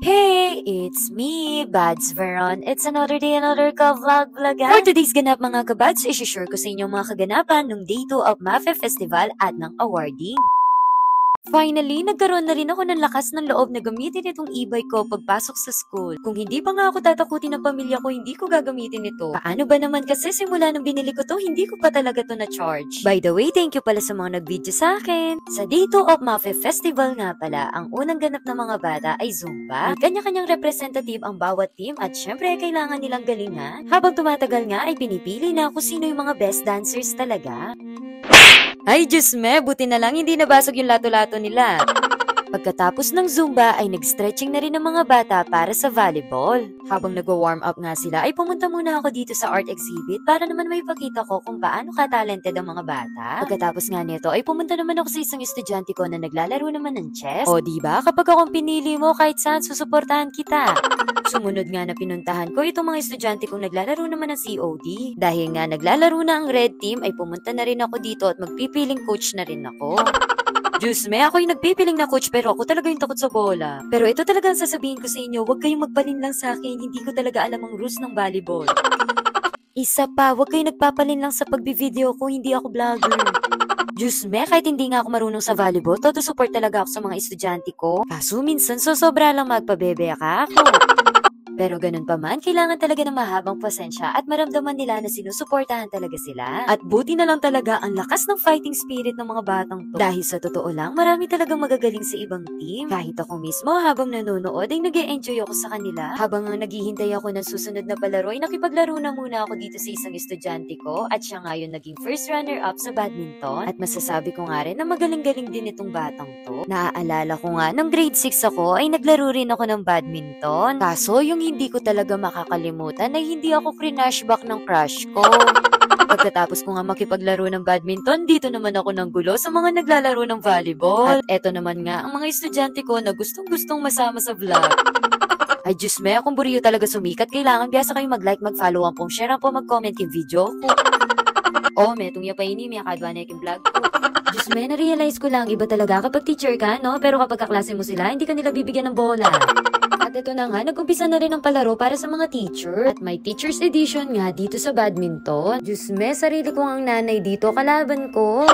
Hey, it's me, Bads Veron. It's another day, another ka-vlog. For today's ganap mga kabads, isi-share ko sa inyo mga kaganapan ng Day 2 of MAFE Festival at ng awarding. Finally, nagkaroon na rin ako ng lakas ng loob na gamitin itong e-bike ko pagpasok sa school. Kung hindi pa nga ako tatakutin ng pamilya ko, hindi ko gagamitin ito. Paano ba naman kasi simula nung binili ko to, hindi ko pa talaga to na-charge. By the way, thank you pala sa mga nag-video sa akin. Sa Day 2 of MAFE Festival nga pala, ang unang ganap ng mga bata ay Zumba. May kanya-kanyang representative ang bawat team at syempre kailangan nilang galingan. Habang tumatagal nga ay pinipili na kung sino yung mga best dancers talaga. Ay, Diyos me, buti na lang hindi nabasag yung lato-lato nila. Pagkatapos ng Zumba ay nag-stretching na rin ng mga bata para sa volleyball. Habang nagwa-warm up nga sila ay pumunta muna ako dito sa art exhibit para naman may pakita ko kung paano ka-talented ang mga bata. Pagkatapos nga nito ay pumunta naman ako sa isang estudyante ko na naglalaro naman ng chess. O diba, kapag akong pinili mo kahit saan susuportahan kita. Sumunod nga na pinuntahan ko itong mga estudyante kong naglalaro naman ng COD. Dahil nga naglalaro na ang red team ay pumunta na rin ako dito at magpipiling coach na rin ako. Diyos me, ako yung nagpipiling na coach pero ako talaga yung takot sa bola. Pero ito talaga ang sasabihin ko sa inyo, huwag kayong magpalin lang sa akin, hindi ko talaga alam ang rules ng volleyball. Isa pa, huwag kayong nagpapalin lang sa pagbi-video ko, hindi ako vlogger. Diyos me, kahit hindi nga ako marunong sa volleyball, todo support talaga ako sa mga estudyante ko. Kaso minsan sobra lang magpabebe ka ako. Pero ganun pa man, kailangan talaga ng mahabang pasensya at maramdaman nila na sinusuportahan talaga sila. At buti na lang talaga ang lakas ng fighting spirit ng mga batang to. Dahil sa totoo lang, marami talagang magagaling sa ibang team. Kahit ako mismo, habang nanonood ay nag-e-enjoy ako sa kanila. Habang naghihintay ako ng susunod na palaro, ay nakipaglaro na muna ako dito sa isang estudyante ko at siya ngayon naging first runner-up sa badminton. At masasabi ko nga rin na magaling-galing din itong batang to. Naaalala ko nga, nung grade 6 ako ay naglaro rin ako ng badminton. Kaso yung hindi ko talaga makakalimutan na hindi ako crinashback ng crush ko. Pagkatapos ko nga makipaglaro ng badminton, dito naman ako ng gulo sa mga naglalaro ng volleyball. At eto naman nga ang mga estudyante ko na gustong-gustong masama sa vlog. Ay Diyos me, akong buriyo talaga sumikat, kailangan biyasa kayong mag-like, mag-follow, ang share po, mag-comment yung video ko. Oh, metong yapaini, may akadwa na yung vlog ko. Diyos me, na-realize ko lang, iba talaga kapag teacher ka, no? Pero kapag kaklase mo sila, hindi ka nila bibigyan ng bola. At ito na nga, nag-umpisa na rin ang palaro para sa mga teacher. At may teacher's edition nga dito sa badminton. Diyos me, sarili ko ang nanay dito, kalaban ko.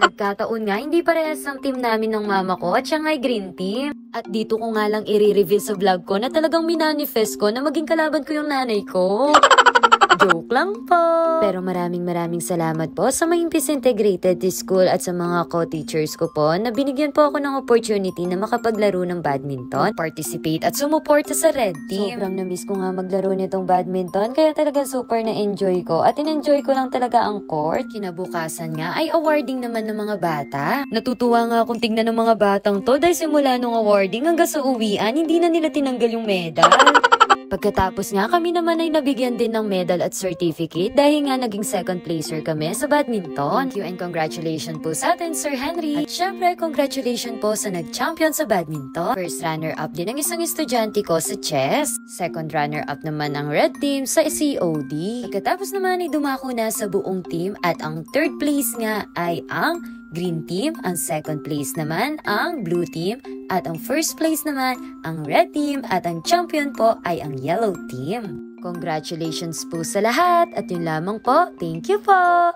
Nagkataon nga, hindi parehas ang team namin ng mama ko at siya nga'y green team. At dito ko nga lang i-reveal sa vlog ko na talagang minanifest ko na maging kalaban ko yung nanay ko. Joke lang po. Pero maraming salamat po sa Maimpis Integrated School at sa mga co-teachers ko po na binigyan po ako ng opportunity na makapaglaro ng badminton, participate at sumuporta sa red team. Sobrang na-miss ko nga maglaro nitong badminton kaya talaga super na-enjoy ko at in-enjoy ko lang talaga ang court. Kinabukasan nga ay awarding naman ng mga bata. Natutuwa nga akong tignan ng mga batang to dahil simula nung awarding hanggang sa uwian, hindi na nila tinanggal yung medal. Pagkatapos nga kami naman ay nabigyan din ng medal at certificate dahil nga naging second placer kami sa badminton. Thank you and congratulations po sa atin, Sir Henry. At syempre, congratulations po sa nag-champion sa badminton. First runner-up din ang isang estudyante ko sa chess. Second runner-up naman ang red team sa COD. Pagkatapos naman ay dumako na sa buong team at ang third place nga ay ang green team, ang second place naman ang blue team, at ang first place naman ang red team, at ang champion po ay ang yellow team. Congratulations po sa lahat at yun lamang po. Thank you po!